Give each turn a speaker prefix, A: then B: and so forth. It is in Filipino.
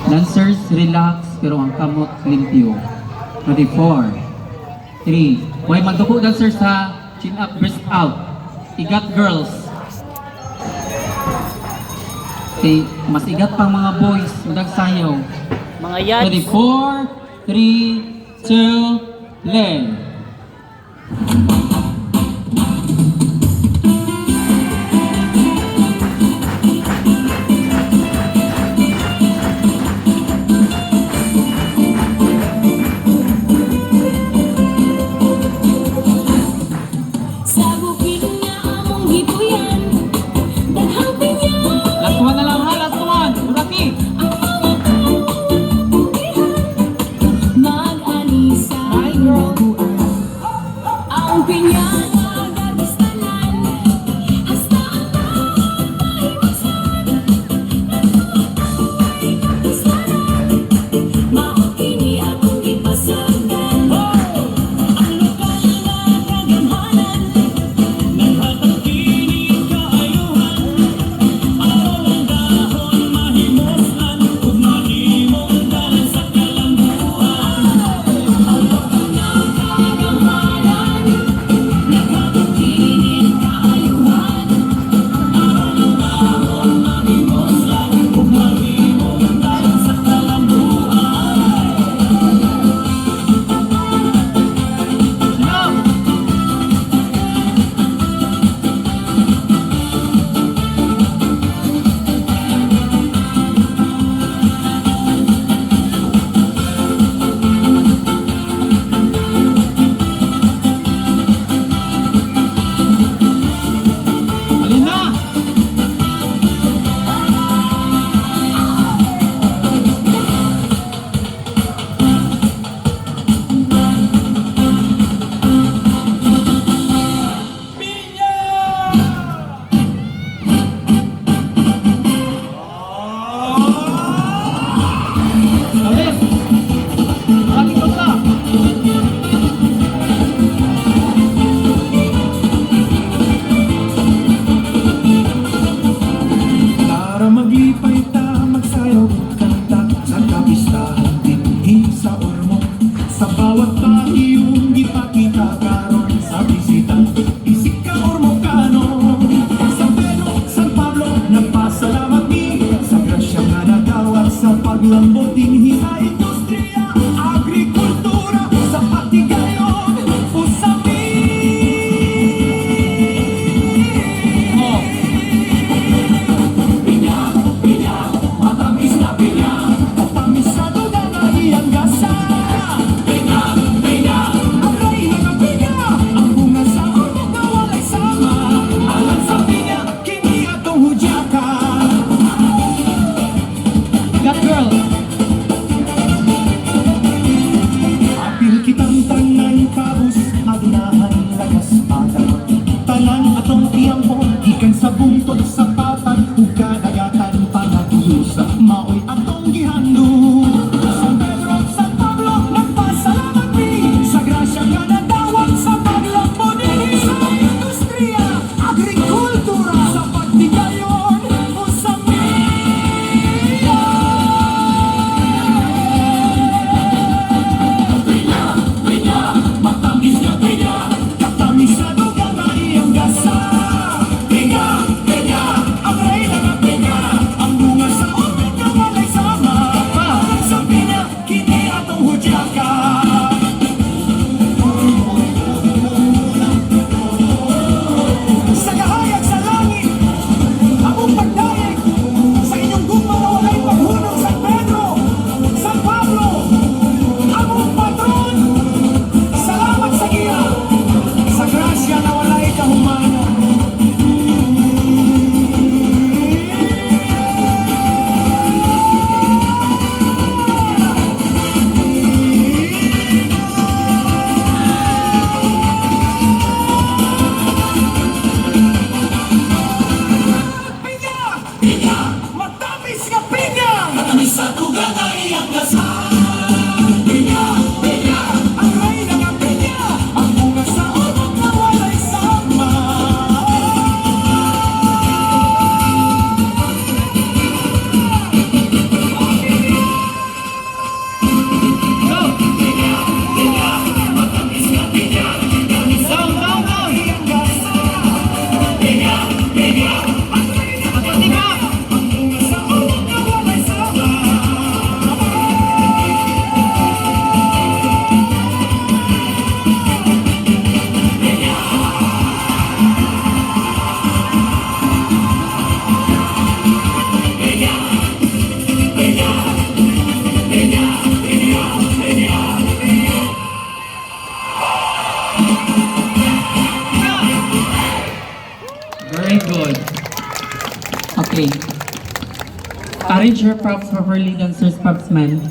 A: Dancers, relax, pero ang kamot limpyo. 24, 3. Huwag magduko dancers ha. Chin up, breast out. Igat girls. Okay, mas igat pang mga boys. Mudag sayaw.
B: Mga yads.
A: 24, 3, 2, play. Last one na lang ha, last one. Uraki. Hi girl.
C: Ang pinyang agadistanan hasta maokini akong gipasagan ang lokal na kagamhanan naghatagkini kaayuhan ang dahon mahimoslan ug mahimong dalan sa kalambuan ang lokal na kagamhanan naghatagkini kaayuhan ang dahon mahimoslan ug mahimong dalan sa kalambuan.
A: Alin na. Alis. Lagi ko sa.
D: Para maglipay ta, magsayaw kanta sa kapistahan dinhi sa ormo. Sa bawat pahiyong gipakita karon sa bisita. Isik ka ormokano. San Pedro, San Pablo, nagpasalamat mi sa grasya nga nagawat sa paglambot dinhi sa industriya, agrikultura, sa patigayon, usami.
A: Oh.
D: Pinya, pinya, matamis na pinya, pamisado na na iyang gasa. Pinya, pinya, ang raihan ng pinya, ang bunga sa ormo na walay sama. Alam sa pinya, kini atong hudyaka.
A: Got girl.
D: Apil kitang tanan kabus, adunahan lagas ata. Tanan atong tiyangko, ikan sa buntod sa papan, ug kadagatan panaglusa, maoy atong gihandog. San Pedro, San Pablo, nagpasalamat mi sa grasya nga nadawat sa paglambot dinhi sa industriya, agrikultura, sa pagtigayon, usami.
A: Very good. Okay. Arrange your props properly, dancers, propsman.